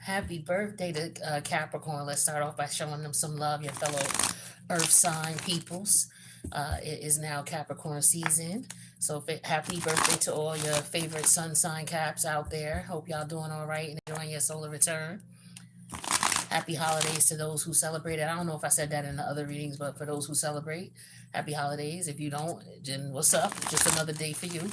Happy birthday to Capricorn. Let's start off by showing them some love, your fellow Earth sign peoples. It is now Capricorn season. So happy birthday to all your favorite sun sign caps out there. Hope y'all doing all right and enjoying your solar return. Happy holidays to those who celebrate it. I don't know if I said that in the other readings, but for those who celebrate, happy holidays. If you don't, then what's up? Just another day for you.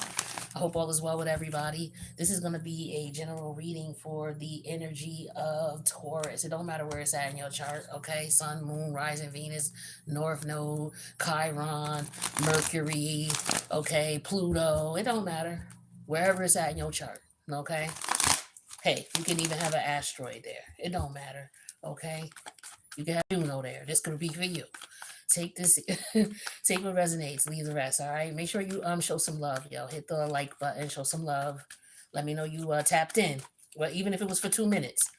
I hope all is well with everybody. This is going to be a general reading for the energy of Taurus. It don't matter where it's at in your chart, okay? Sun, moon, rising, Venus, North Node, Chiron, Mercury, okay, Pluto. It don't matter. Wherever it's at in your chart, okay? Hey, you can even have an asteroid there. It don't matter, okay? You can have Juno there. This could be for you. Take this, take what resonates, leave the rest. All right. Make sure you show some love, yo. Hit the like button, show some love. Let me know you tapped in. Well, even if it was for 2 minutes.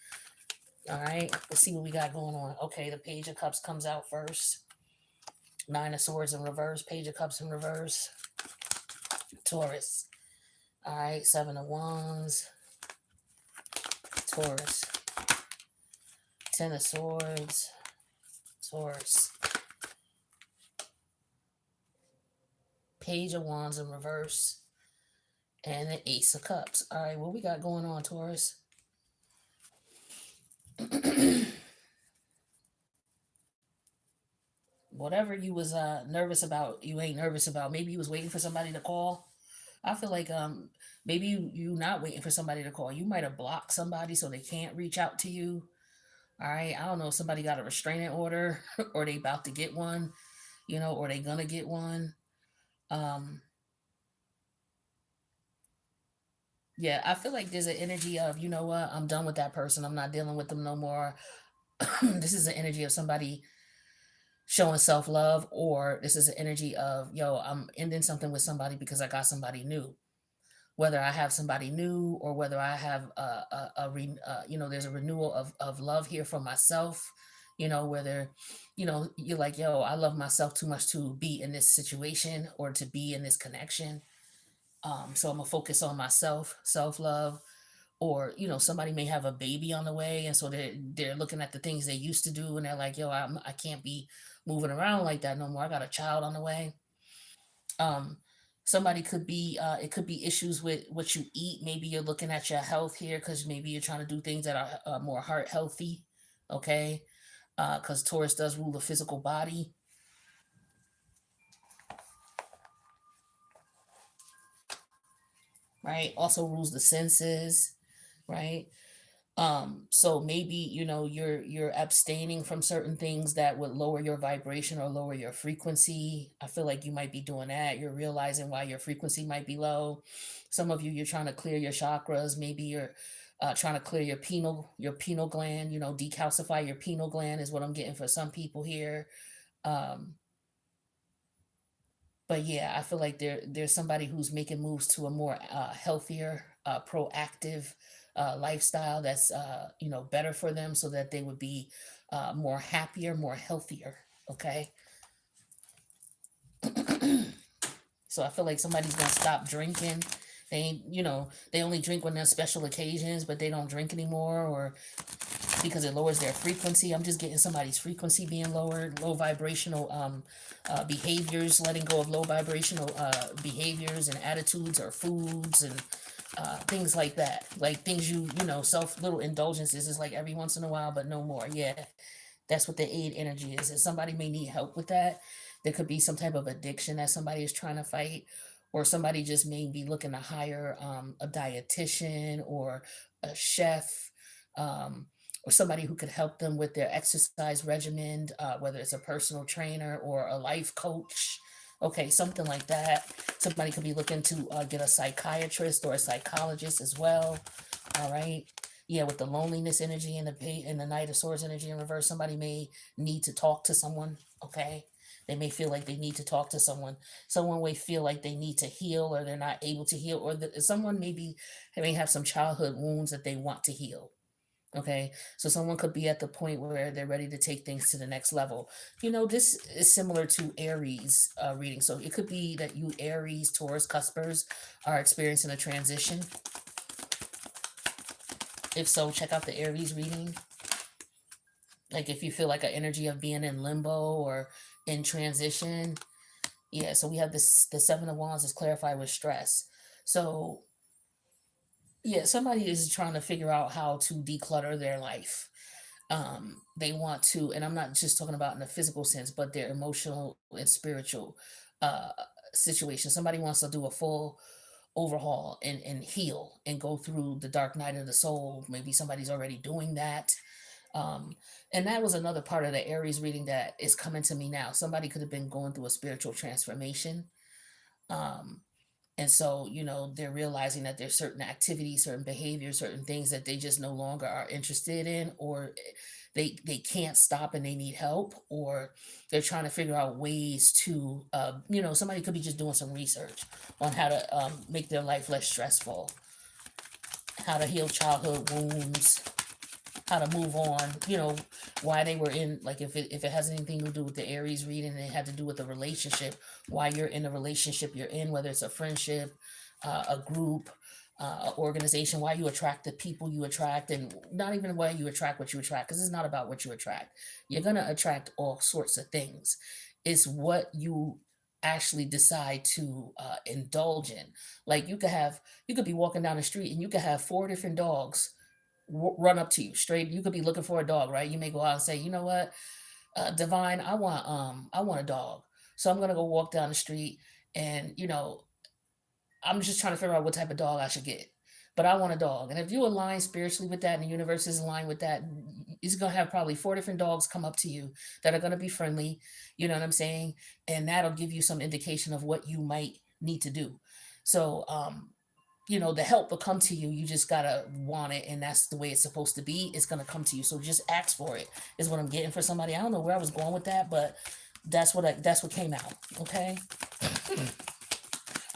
All right. Let's see what we got going on. Okay, the Page of Cups comes out first. Nine of Swords in reverse. Page of Cups in reverse. Taurus. All right. Seven of Wands. Taurus. Ten of Swords. Taurus. Page of Wands in reverse, and the Ace of Cups. All right, what we got going on, Taurus? Whatever you was nervous about, you ain't nervous about. Maybe you was waiting for somebody to call. I feel like maybe you not waiting for somebody to call. You might have blocked somebody so they can't reach out to you. All right, I don't know if somebody got a restraining order or they about to get one, or they gonna get one. Um, Yeah, I feel like there's an energy of, you know what, I'm done with that person. I'm not dealing with them no more. This is an energy of somebody showing self love, or this is an energy of, yo, I'm ending something with somebody because I got somebody new. Whether I have somebody new or whether I have there's a renewal of love here for myself, whether, you're like, yo, I love myself too much to be in this situation or to be in this connection. So I'm gonna focus on myself, self love, or somebody may have a baby on the way, and so they're looking at the things they used to do, and they're like, "Yo, I can't be moving around like that no more. I got a child on the way." Um, Somebody could be it could be issues with what you eat. Maybe you're looking at your health here because maybe you're trying to do things that are more heart healthy. Okay, because Taurus does rule the physical body, right? Also rules the senses, right? So maybe you're abstaining from certain things that would lower your vibration or lower your frequency. I feel like you might be doing that. You're realizing why your frequency might be low. Some of you're trying to clear your chakras. Maybe you're trying to clear your pineal gland. Decalcify your pineal gland is what I'm getting for some people here. um but yeah, I feel like there's somebody who's making moves to a more healthier, proactive lifestyle that's better for them, so that they would be more happier, more healthier. Okay, so I feel like somebody's gonna stop drinking. They only drink when there's special occasions, but they don't drink anymore, or because it lowers their frequency. I'm just getting somebody's frequency being lowered, low vibrational behaviors, letting go of low vibrational behaviors and attitudes or foods and things like that. Like things self little indulgences is like every once in a while, but no more. Yeah, that's what the aid energy is. And somebody may need help with that. There could be some type of addiction that somebody is trying to fight, or somebody just may be looking to hire a dietitian or a chef, or somebody who could help them with their exercise regimen, whether it's a personal trainer or a life coach. Okay, something like that. Somebody could be looking to get a psychiatrist or a psychologist as well. All right. Yeah, with the loneliness energy and the Knight of Swords energy in reverse, somebody may need to talk to someone. Okay, they may feel like they need to talk to someone. Someone may feel like they need to heal, or they're not able to heal, or someone may have some childhood wounds that they want to heal. Okay, so someone could be at the point where they're ready to take things to the next level. This is similar to Aries reading. So it could be that you Aries, Taurus, Cuspers are experiencing a transition. If so, check out the Aries reading. Like if you feel like an energy of being in limbo or in transition. Yeah, so we have this, the Seven of Wands is clarified with stress. So yeah, somebody is trying to figure out how to declutter their life. They want to, and I'm not just talking about in a physical sense, but their emotional and spiritual uh situation. Somebody wants to do a full overhaul and heal and go through the dark night of the soul. Maybe somebody's already doing that. Um, and that was another part of the Aries reading that is coming to me now. Somebody could have been going through a spiritual transformation. Um, and so, they're realizing that there's certain activities, certain behaviors, certain things that they just no longer are interested in, or they can't stop and they need help, or they're trying to figure out ways to, somebody could be just doing some research on how to make their life less stressful, how to heal childhood wounds, how to move on, why they were in, like if it has anything to do with the Aries reading and it had to do with the relationship, why you're in a relationship you're in, whether it's a friendship, a group, an organization, why you attract the people you attract, and not even why you attract what you attract, because it's not about what you attract. You're going to attract all sorts of things. It's what you actually decide to indulge in. Like you could be walking down the street and you could have four different dogs run up to you straight. You could be looking for a dog, right? You may go out and say, you know what, Divine, I want a dog. So I'm gonna go walk down the street, and I'm just trying to figure out what type of dog I should get. But I want a dog. And if you align spiritually with that and the universe is aligned with that, it's going to have probably four different dogs come up to you that are going to be friendly. You know what I'm saying? And that'll give you some indication of what you might need to do. So, the help will come to you. You just gotta want it, and that's the way it's supposed to be. It's gonna come to you. So just ask for it. Is what I'm getting for somebody. I don't know where I was going with that, but that's what came out. Okay.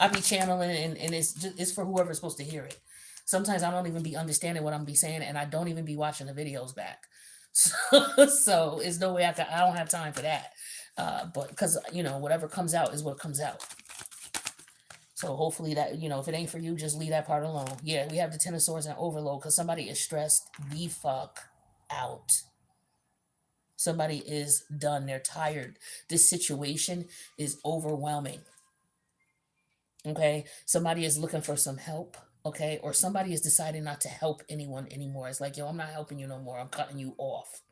I be channeling, and it's for whoever's supposed to hear it. Sometimes I don't even be understanding what I'm be saying, and I don't even be watching the videos back. So it's no way I don't have time for that. But because whatever comes out is what comes out. So hopefully that, if it ain't for you, just leave that part alone. Yeah, we have the Ten of Swords and overload because somebody is stressed the fuck out. Somebody is done. They're tired. This situation is overwhelming. Okay. Somebody is looking for some help. Okay. Or somebody is deciding not to help anyone anymore. It's like, yo, I'm not helping you no more. I'm cutting you off.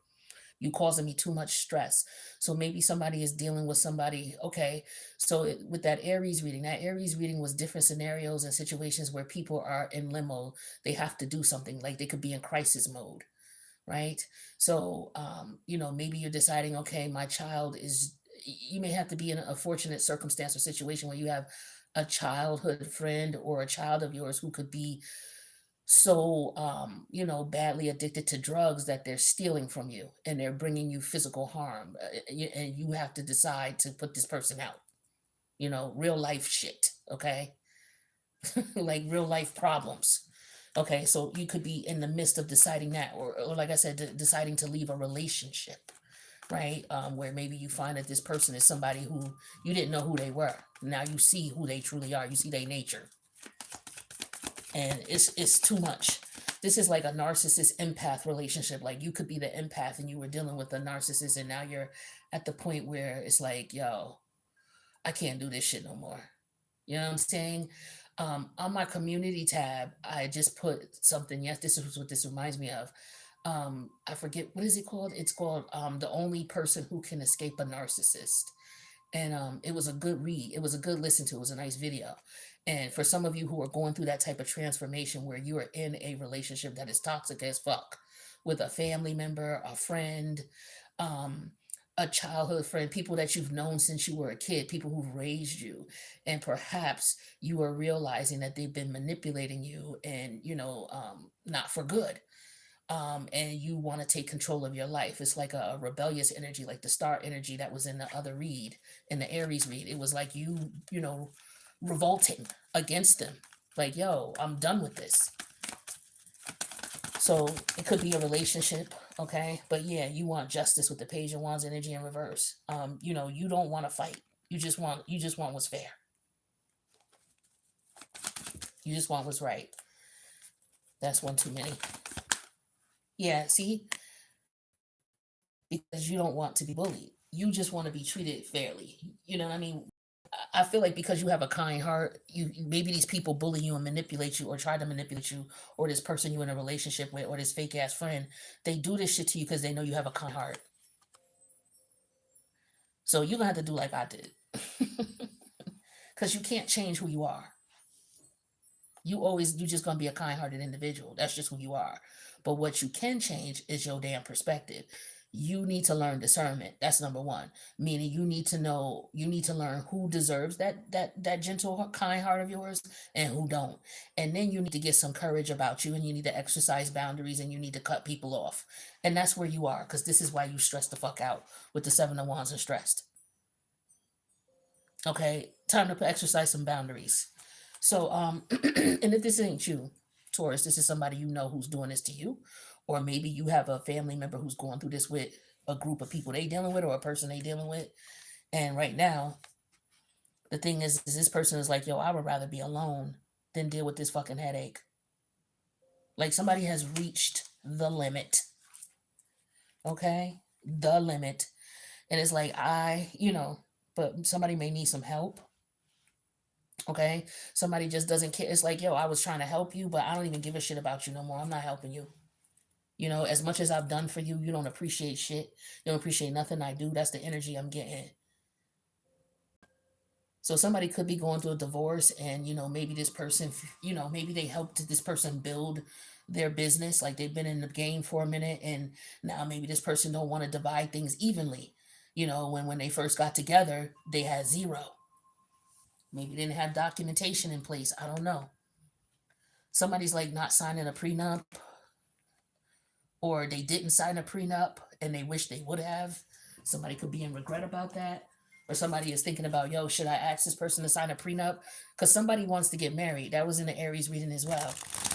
You causing me too much stress. So maybe somebody is dealing with somebody. Okay. So with that Aries reading was different scenarios and situations where people are in limbo. They have to do something, like they could be in crisis mode. Right. So, maybe you're deciding, okay, my child is, you may have to be in a fortunate circumstance or situation where you have a childhood friend or a child of yours who could be so badly addicted to drugs that they're stealing from you and they're bringing you physical harm, and you have to decide to put this person out. Real life shit. Okay. Like real life problems. Okay, so you could be in the midst of deciding that, or like I said, deciding to leave a relationship, right? Where maybe you find that this person is somebody who you didn't know who they were. Now you see who they truly are. You see their nature, and it's too much. This is like a narcissist empath relationship. Like you could be the empath and you were dealing with the narcissist, and now you're at the point where it's like, yo, I can't do this shit no more. You know what I'm saying? On my community tab, I just put something. Yes, this is what this reminds me of. I forget, what is it called? It's called The Only Person Who Can Escape a Narcissist. And it was a good read. It was a good listen to. It was a nice video. And for some of you who are going through that type of transformation where you are in a relationship that is toxic as fuck with a family member, a friend, um, a childhood friend, people that you've known since you were a kid, people who've raised you, and perhaps you are realizing that they've been manipulating you and, not for good. And you want to take control of your life. It's like a rebellious energy, like the star energy that was in the other read, in the Aries read. It was like revolting against them. Like, yo, I'm done with this. So it could be a relationship, okay? But yeah, you want justice with the Page of Wands energy in reverse. You don't want to fight. You just want what's fair. You just want what's right. That's one too many. Yeah, see, because you don't want to be bullied. You just want to be treated fairly. You know what I mean? I feel like because you have a kind heart, you maybe these people bully you and manipulate you or try to manipulate you, or this person you in a relationship with, or this fake ass friend, they do this shit to you because they know you have a kind heart. So you're gonna have to do like I did. Because you can't change who you are. You just gonna be a kind-hearted individual. That's just who you are. But what you can change is your damn perspective. You need to learn discernment. That's number one. Meaning you need to learn who deserves that gentle, kind heart of yours and who don't. And then you need to get some courage about you, and you need to exercise boundaries, and you need to cut people off. And that's where you are, because this is why you stress the fuck out with the Seven of Wands and stressed. Okay, time to exercise some boundaries. So, and if this ain't you, Taurus, this is somebody you know who's doing this to you, or maybe you have a family member who's going through this with a group of people they dealing with, or a person they dealing with. And right now, the thing is this person is like, yo, I would rather be alone than deal with this fucking headache. Like somebody has reached the limit. Okay, the limit, and it's like but somebody may need some help. Okay, somebody just doesn't care. It's like, yo, I was trying to help you, but I don't even give a shit about you no more. I'm not helping you. As much as I've done for you, you don't appreciate shit. You don't appreciate nothing I do. That's the energy I'm getting. So somebody could be going through a divorce, and maybe this person, maybe they helped this person build their business. Like they've been in the game for a minute, and now maybe this person don't want to divide things evenly. When they first got together, they had zero. Maybe they didn't have documentation in place. I don't know. Somebody's like not signing a prenup, or they didn't sign a prenup and they wish they would have. Somebody could be in regret about that. Or somebody is thinking about, yo, should I ask this person to sign a prenup? Because somebody wants to get married. That was in the Aries reading as well.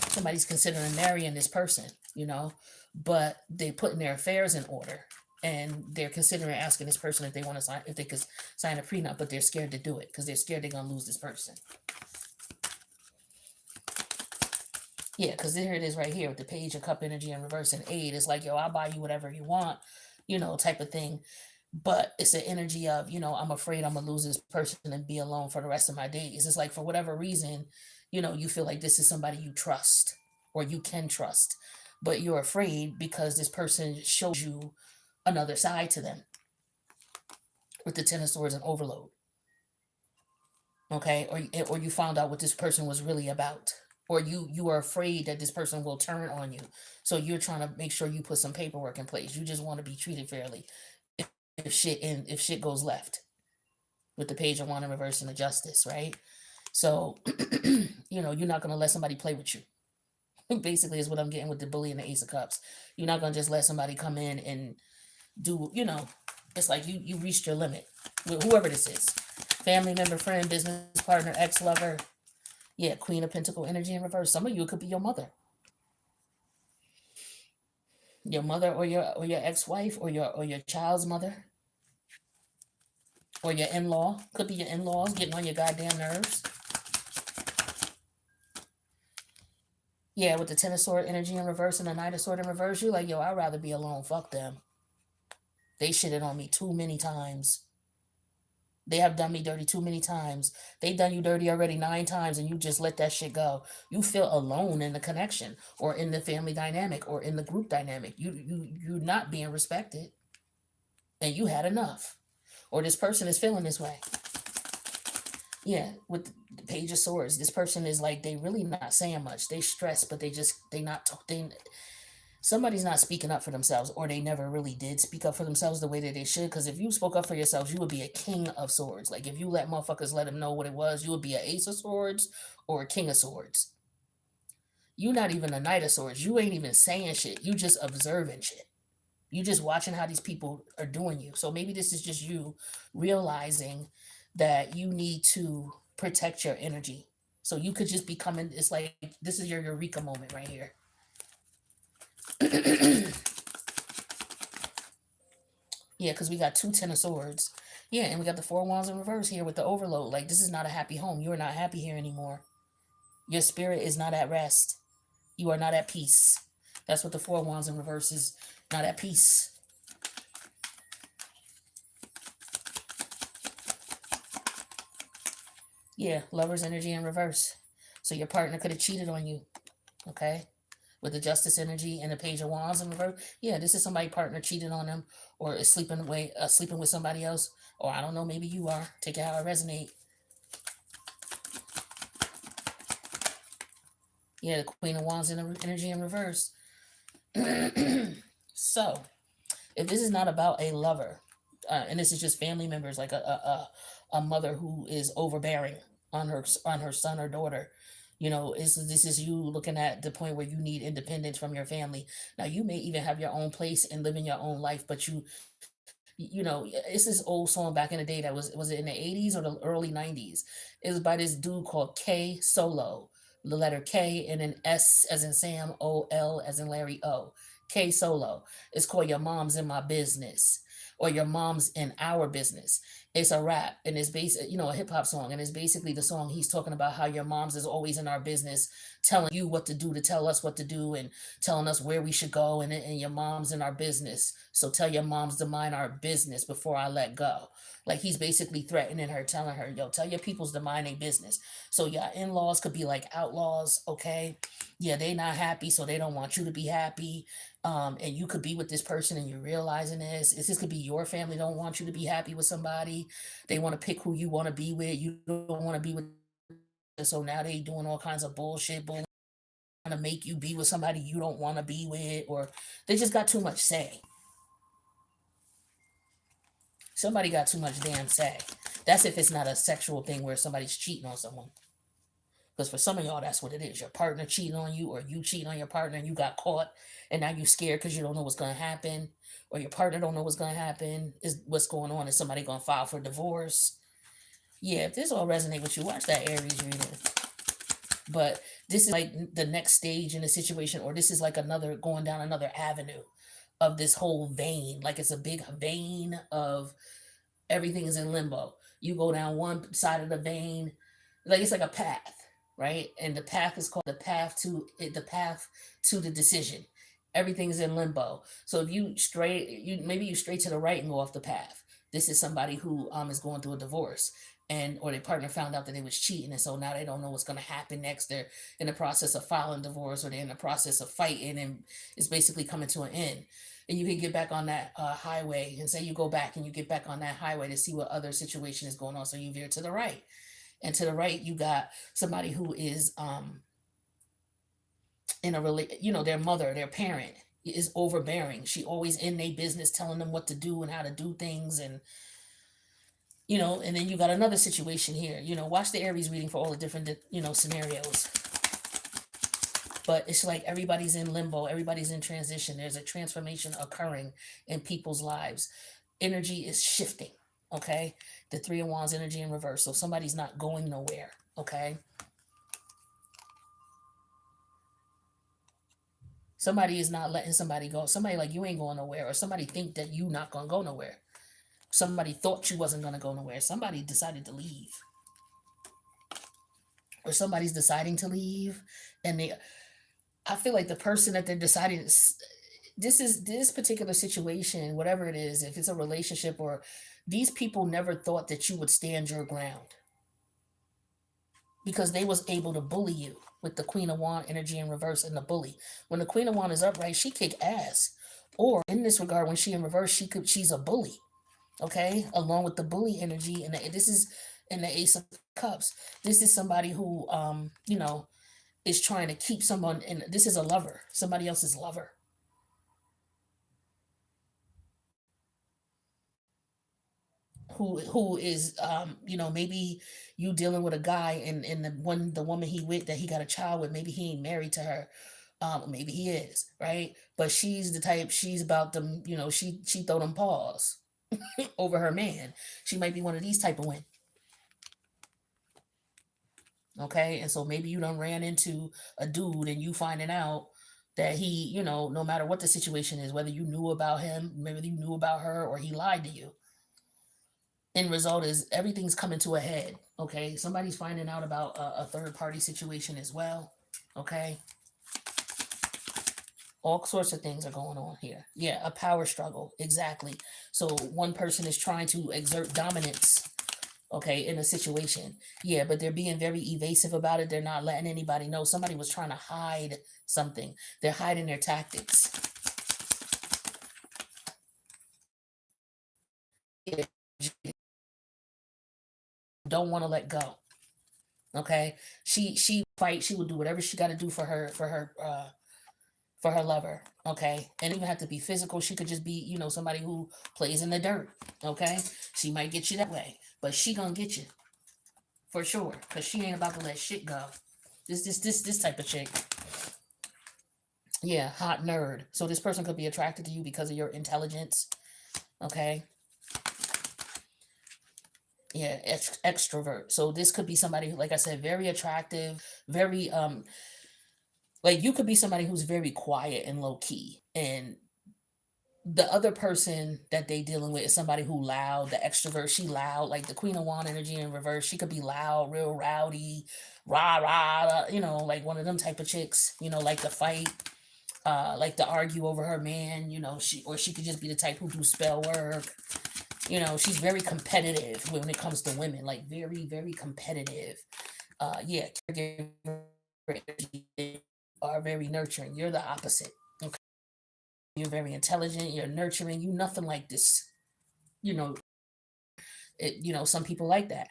Somebody's considering marrying this person, but they putting their affairs in order. And they're considering asking this person if they want to sign, if they could sign a prenup, but they're scared to do it because they're scared they're going to lose this person. Yeah, because here it is right here with the Page of Cup energy in reverse and 8. It's like, yo, I'll buy you whatever you want, type of thing. But it's an energy of, I'm afraid I'm going to lose this person and be alone for the rest of my days. It's like, for whatever reason, you feel like this is somebody you trust or you can trust. But you're afraid because this person shows you another side to them with the Ten of Swords and overload. Okay? Or you found out what this person was really about. Or you are afraid that this person will turn on you. So you're trying to make sure you put some paperwork in place. You just want to be treated fairly if shit goes left. With the Page of Wand in reverse and the Justice, right? So, you're not going to let somebody play with you. Basically is what I'm getting with the Bully and the Ace of Cups. You're not going to just let somebody come in and do, it's like you reached your limit. Whoever this is. Family member, friend, business partner, ex-lover. Yeah, Queen of Pentacle energy in reverse. Some of you, it could be your mother. Your mother or your ex-wife or your child's mother. Or your in-law. Could be your in-laws getting on your goddamn nerves. Yeah, with the Ten of Sword energy in reverse and the Knight of Sword in reverse, you're like, yo, I'd rather be alone. Fuck them. They shitted on me too many times. They have done me dirty too many times. They done you dirty already 9 times and you just let that shit go. You feel alone in the connection or in the family dynamic or in the group dynamic. You're not being respected. And you had enough. Or this person is feeling this way. Yeah, with the Page of Swords, this person is like, they really not saying much. They stress, but somebody's not speaking up for themselves, or they never really did speak up for themselves the way that they should. Because if you spoke up for yourselves, you would be a King of Swords. Like if you let motherfuckers let them know what it was, you would be an Ace of Swords or a King of Swords. You not even a Knight of Swords. You ain't even saying shit. You just observing shit. You just watching how these people are doing you. So maybe this is just you realizing that you need to protect your energy. So you could just be coming, it's like, this is your Eureka moment right here. Yeah, because we got 2 Ten of Swords. Yeah, and we got the 4 Wands in reverse here with the overload. Like, this is not a happy home. You are not happy here anymore. Your spirit is not at rest. You are not at peace. That's what the Four of Wands in reverse is. Not at peace. Yeah, Lover's energy in reverse. So your partner could have cheated on you, okay? With the Justice energy and the Page of Wands in reverse. Yeah, this is somebody partner cheating on them, or is sleeping with somebody else, or I don't know, maybe you are. Take it how it resonate. Yeah, the Queen of Wands energy in reverse. So, if this is not about a lover, and this is just family members, like a mother who is overbearing on her son or daughter, this is you looking at the point where you need independence from your family. Now you may even have your own place and live in your own life, but it's this old song back in the day that was it in the 80s or the early 90s? It was by this dude called K Solo. The letter K and an S as in Sam, O L as in Larry, O. K Solo. It's called Your Mom's in My Business, or Your Mom's in Our Business. It's a rap, and it's a hip hop song, and it's basically the song he's talking about how your mom's is always in our business, telling you what to do, to tell us what to do, and telling us where we should go, and your mom's in our business. So tell your moms to mind our business before I let go. Like he's basically threatening her, telling her, yo, tell your peoples to mind their business. So your in-laws could be like outlaws, okay? Yeah, they not happy, so they don't want you to be happy. And you could be with this person and you're realizing this could be your family don't want you to be happy with somebody. They want to pick who you want to be with. You don't want to be with. So now they doing all kinds of bullshit, trying to make you be with somebody you don't want to be with, or they just got too much say. Somebody got too much damn say. That's if it's not a sexual thing where somebody's cheating on someone. Because for some of y'all, that's what it is. Your partner cheating on you, or you cheating on your partner and you got caught, and now you scared because you don't know what's going to happen, or your partner don't know what's going to happen. Is what's going on? Is somebody going to file for divorce? Yeah, if this all resonate with you, watch that Aries reading. But this is like the next stage in the situation, or this is like another going down another avenue of this whole vein. Like it's a big vein of everything is in limbo. You go down one side of the vein, like it's like a path, right? And the path is called the path to the decision. Everything's in limbo. So if you straight to the right and go off the path. This is somebody who is going through a divorce, or their partner found out that they was cheating, and so now they don't know what's going to happen next. They're in the process of filing divorce, or they're in the process of fighting, and it's basically coming to an end. And you can get back on that highway, and say you go back and you get back on that highway to see what other situation is going on. So you veer to the right, and to the right you got somebody who is in a their mother, their parent is overbearing. She always in their business, telling them what to do and how to do things, and and then you got another situation here. Watch the Aries reading for all the different scenarios. But it's like everybody's in limbo, everybody's in transition. There's a transformation occurring in people's lives. Energy is shifting, okay? The Three of Wands energy in reverse. So somebody's not going nowhere, okay? Somebody is not letting somebody go. Somebody like you ain't going nowhere, or somebody think that you not going to go nowhere. Somebody thought you wasn't going to go nowhere. Somebody decided to leave. Or somebody's deciding to leave, and I feel like the person that they're deciding this particular situation, whatever it is, if it's a relationship, or these people never thought that you would stand your ground, because they was able to bully you with the Queen of Wand energy in reverse and the bully. When the Queen of Wand is upright, she kick ass. Or in this regard, when she in reverse, she's a bully. Okay, along with the bully energy, and this is in the Ace of Cups. This is somebody who is trying to keep someone, and this is a lover, somebody else's lover. Who is maybe you dealing with a guy, and the woman he with that he got a child with, maybe he ain't married to her, maybe he is, right? But she's the type, she's about them, she throw them paws over her man. She might be one of these type of women. Okay, and so maybe you done ran into a dude and you finding out that he, no matter what the situation is, whether you knew about him, maybe you knew about her, or he lied to you. End result is everything's coming to a head. Okay, somebody's finding out about a third party situation as well. Okay, All sorts of things are going on here. Yeah, a power struggle. Exactly. So one person is trying to exert dominance, okay, in a situation. Yeah, but they're being very evasive about it. They're not letting anybody know. Somebody was trying to hide something. They're hiding their tactics. Don't want to let go. Okay, she fight. She will do whatever she got to do for her lover. Okay, and even have to be physical. She could just be, somebody who plays in the dirt. Okay, she might get you that way, but she gonna get you for sure, cause she ain't about to let shit go. This type of chick. Yeah, hot nerd. So this person could be attracted to you because of your intelligence. Okay. Yeah, extrovert. So this could be somebody who, like I said, very attractive, very like you could be somebody who's very quiet and low key, and the other person that they dealing with is somebody who loud, the extrovert. She loud, like the Queen of Wand energy in reverse. She could be loud, real rowdy, rah rah, like one of them type of chicks. Like to fight, like to argue over her man. She could just be the type who do spell work. She's very competitive when it comes to women, like very, very competitive. Yeah, caregiver are very nurturing. You're the opposite. Okay, you're very intelligent. You're nurturing. You nothing like this. You know, some people like that,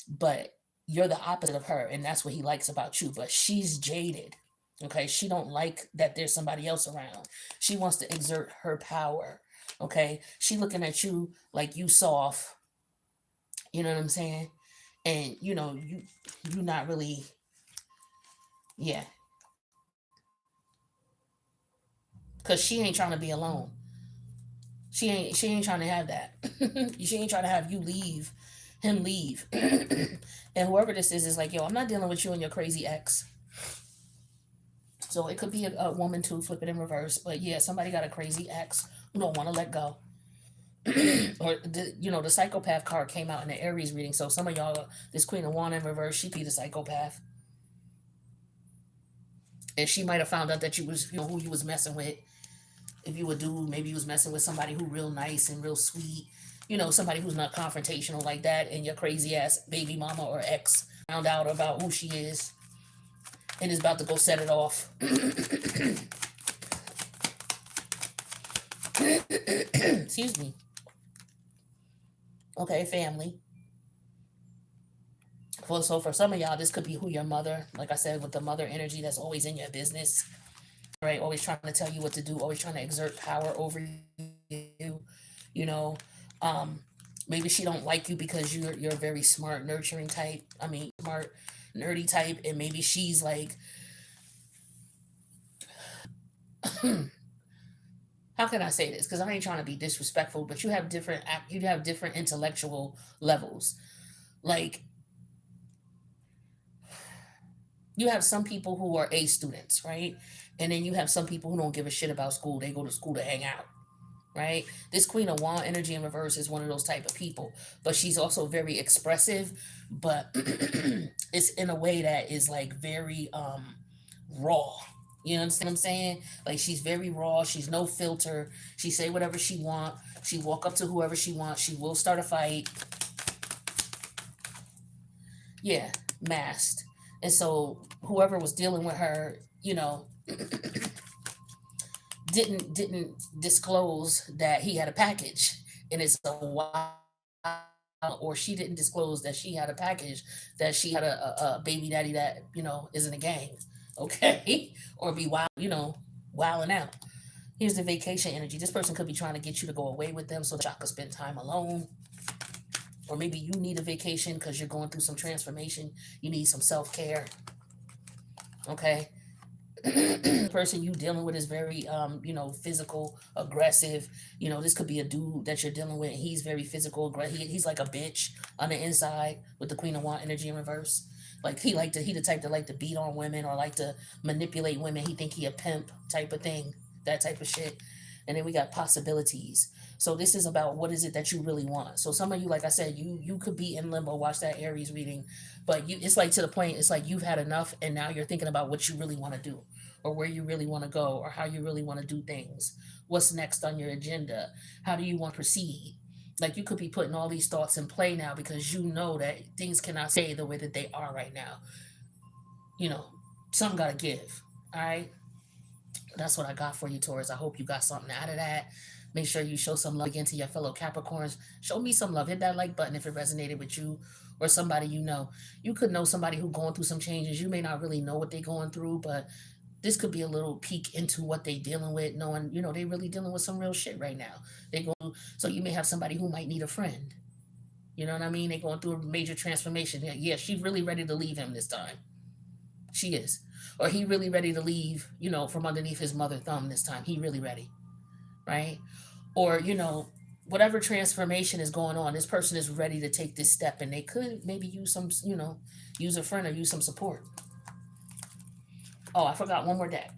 but you're the opposite of her, and that's what he likes about you. But she's jaded. Okay, she don't like that there's somebody else around. She wants to exert her power. Okay, she looking at you like you soft. You know what I'm saying? And you not really, yeah, because she ain't trying to be alone. She ain't trying to have that. She ain't trying to have you leave, him leave. And whoever this is like, yo, I'm not dealing with you and your crazy ex. So it could be a woman too, flip it in reverse. But yeah, somebody got a crazy ex who don't want to let go. Or the psychopath card came out in the Aries reading. So some of y'all, this Queen of Wand in reverse, she be the psychopath, and she might have found out that you was, who you was messing with. If you a dude, maybe you was messing with somebody who real nice and real sweet. Somebody who's not confrontational like that, and your crazy ass baby mama or ex found out about who she is and is about to go set it off. Excuse me. Okay, family. Well, so for some of y'all, this could be who your mother, like I said, with the mother energy that's always in your business, right? Always trying to tell you what to do, always trying to exert power over you. You know, maybe she don't like you because you're a very smart, nurturing type. I mean, smart, nerdy type, and maybe she's like, how can I say this? Because I ain't trying to be disrespectful, but you have different intellectual levels. Like you have some people who are A students, right? And then you have some people who don't give a shit about school. They go to school to hang out, right? This Queen of Wand energy in reverse is one of those type of people, but she's also very expressive, but it's in a way that is like very raw. You understand what I'm saying? Like she's very raw. She's no filter. She say whatever she want. She walk up to whoever she wants. She will start a fight. Yeah, masked. And so whoever was dealing with her, didn't disclose that he had a package, and it's a while, or she didn't disclose that she had a package, that she had a baby daddy that is in a gang, okay, or be wild, wilding out. Here's the vacation energy. This person could be trying to get you to go away with them so that y'all could spend time alone. Or maybe you need a vacation because you're going through some transformation. You need some self-care. Okay. The person you dealing with is very physical, aggressive. This could be a dude that you're dealing with. He's very physical, aggressive. He's like a bitch on the inside with the Queen of Wand energy in reverse. Like he the type that like to beat on women or like to manipulate women. He think he a pimp type of thing, that type of shit. And then we got possibilities. So this is about what is it that you really want. So some of you, like I said, you could be in limbo. Watch that Aries reading, but it's like to the point. It's like you've had enough, and now you're thinking about what you really want to do. or where you really want to go, or how you really want to do things. What's next on your agenda? How do you want to proceed? Like, you could be putting all these thoughts in play now because you know that things cannot stay the way that they are right now. You know, something got to give. All right. That's what I got for you, Taurus. I hope you got something out of that. Make sure you show some love again to your fellow Capricorns. Show me some love. Hit that like button if it resonated with you or somebody you know. You could know somebody who's going through some changes. You may not really know what they're going through, but this could be a little peek into what they're dealing with, knowing, they really dealing with some real shit right now. They go So you may have somebody who might need a friend. You know what I mean? They're going through a major transformation. Yeah, she's really ready to leave him this time. She is. Or he really ready to leave, from underneath his mother thumb this time. He really ready, right? Or, whatever transformation is going on, this person is ready to take this step, and they could maybe use some, use a friend or use some support. Oh, I forgot one more deck.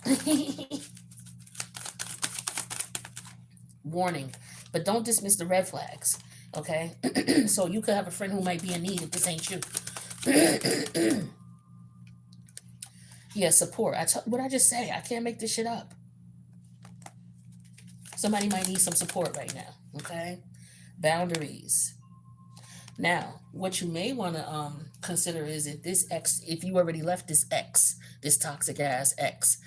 Warning, but don't dismiss the red flags, okay? So you could have a friend who might be in need if this ain't you. Yeah, support. What I just say? I can't make this shit up. Somebody might need some support right now, okay? Boundaries. Now, what you may want to consider is if you already left this toxic ass ex,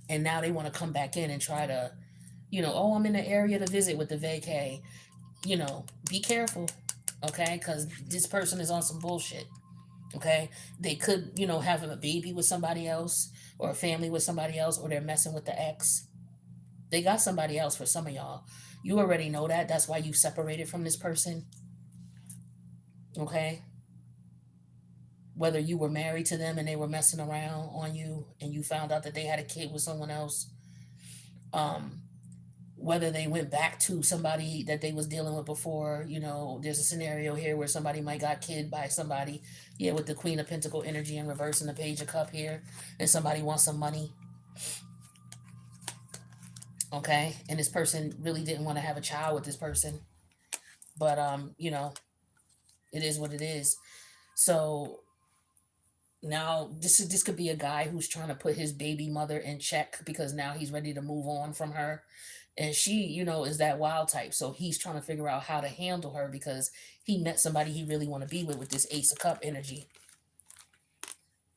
and now they want to come back in and try to, oh, I'm in the area to visit with the vacay. Be careful, okay? Because this person is on some bullshit. Okay, they could, having a baby with somebody else, or a family with somebody else, or they're messing with the ex. They got somebody else for some of y'all. You already know that. That's why you separated from this person. Okay, whether you were married to them and they were messing around on you, and you found out that they had a kid with someone else, um, whether they went back to somebody that they was dealing with before. There's a scenario here where somebody might got kid by somebody, yeah, with the Queen of Pentacle energy in reverse and the Page of Cup here, and somebody wants some money, okay, and this person really didn't want to have a child with this person, but it is what it is. So now this could be a guy who's trying to put his baby mother in check because now he's ready to move on from her, and she, is that wild type. So he's trying to figure out how to handle her because he met somebody he really want to be with this Ace of Cup energy,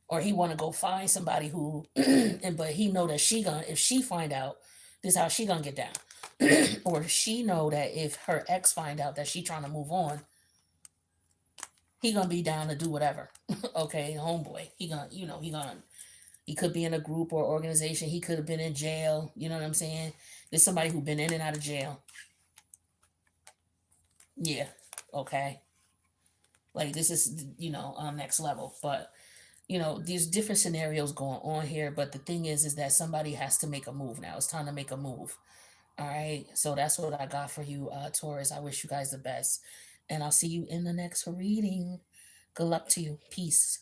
or he want to go find somebody who, but he know that if she find out, this is how she gonna get down, or she know that if her ex find out that she trying to move on, he gonna be down to do whatever. Okay, homeboy, he could be in a group or organization. He could have been in jail. You know what I'm saying? There's somebody who been in and out of jail. Yeah. Okay. Like, this is, on next level. But, there's different scenarios going on here. But the thing is that somebody has to make a move now. It's time to make a move. All right. So that's what I got for you, Taurus. I wish you guys the best. And I'll see you in the next reading. Good luck to you. Peace.